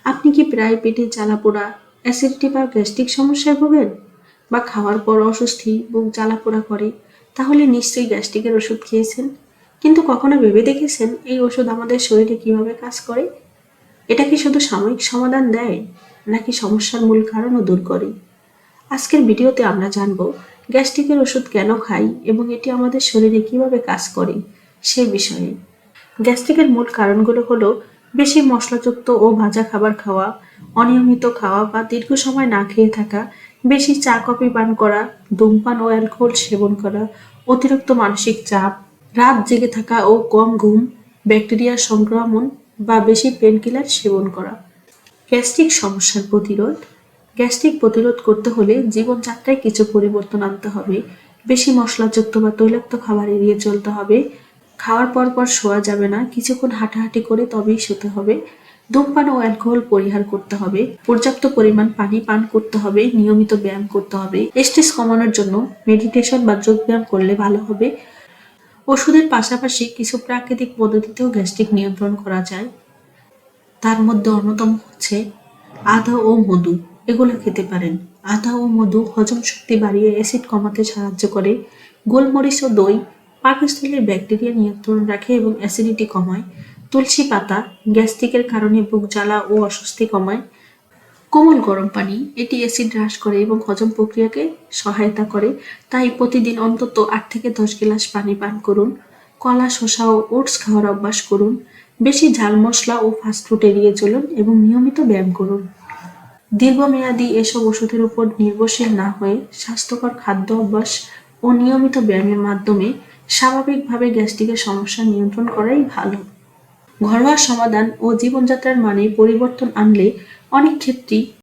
আপনি কি প্রায় পেটে জ্বালাপোড়া, অ্যাসিডিটি বা গ্যাস্ট্রিক সমস্যায় ভোগেন? বা খাওয়ার পর অস্বস্তি, বুক জ্বালাপোড়া করে? তাহলে নিশ্চয়ই গ্যাস্ট্রিকের ওষুধ খেয়েছেন। কিন্তু কখনো ভেবে দেখেছেন এই ওষুধ আমাদের শরীরে কিভাবে কাজ করে? এটা কি শুধু সাময়িক সমাধান দেয়, নাকি সমস্যার মূল কারণও দূর করে? আজকের ভিডিওতে আমরা জানব গ্যাস্ট্রিকের ওষুধ কেন খাই এবং এটি আমাদের শরীরে কিভাবে কাজ করে সে বিষয়ে। গ্যাস্ট্রিকের মূল কারণগুলো হলো বেশি মশলাযুক্ত ও ভাজা খাবার খাওয়া, অনিয়মিত খাওয়া বা দীর্ঘ সময় না খেয়ে থাকা, বেশি চা কফি পান করা, ধূমপান ও অ্যালকোহল সেবন করা, অতিরিক্ত মানসিক চাপ, রাত জেগে থাকা ও কম ঘুম, ব্যাকটেরিয়ার সংক্রমণ বা বেশি পেনকিলার সেবন করা। গ্যাস্ট্রিক সমস্যার প্রতিরোধ। গ্যাস্ট্রিক প্রতিরোধ করতে হলে জীবনযাত্রায় কিছু পরিবর্তন আনতে হবে। বেশি মশলাযুক্ত বা তৈলাক্ত খাবার এড়িয়ে চলতে হবে। খাওয়ার পর পর শোয়া যাবে না, কিছুক্ষণ হাঁটাহাঁটি করে তবেই শুতে হবে। ধূমপান ও অ্যালকোহল পরিহার করতে হবে। পর্যাপ্ত পরিমাণ পানি পান করতে হবে। নিয়মিত ব্যায়াম করতে হবে। স্ট্রেস কমানোর জন্য মেডিটেশন বা যোগ ব্যায়াম করলে ভালো হবে। ওষুধের পাশাপাশি কিছু প্রাকৃতিক পদ্ধতিতেও গ্যাস্ট্রিক নিয়ন্ত্রণ করা যায়। তার মধ্যে অন্যতম হচ্ছে আদা ও মধু। এগুলো খেতে পারেন। আদা ও মধু হজম শক্তি বাড়িয়ে অ্যাসিড কমাতে সাহায্য করে। গোলমরিচ ও দই পাকস্থলীর ব্যাকটেরিয়া নিয়ন্ত্রণ রাখে এবং অ্যাসিডিটি কমায়। তুলসী পাতা গ্যাস্ট্রিকের কারণে বুক জ্বালা ও অস্বস্তি কমায়। কোমল গরম পানি এটি অ্যাসিড হ্রাস করে এবং হজম প্রক্রিয়াকে সহায়তা করে। তাই প্রতিদিন অন্তত 8 থেকে 10 গ্লাস পানি পান করুন। কলা, শসা ও ওটস খাওয়ার অভ্যাস করুন। বেশি ঝাল মশলা ও ফাস্টফুড এড়িয়ে চলুন এবং নিয়মিত ব্যায়াম করুন। দীর্ঘমেয়াদী এসব ওষুধের উপর নির্ভরশীল না হয়ে স্বাস্থ্যকর খাদ্য অভ্যাস ও নিয়মিত ব্যায়ামের মাধ্যমে স্বাভাবিকভাবে গ্যাস্ট্রিকের সমস্যা নিয়ন্ত্রণ করাই ভালো। ঘরোয়া সমাধান ও জীবনযাত্রার মানে পরিবর্তন আনলে অনেক ক্ষেত্রেই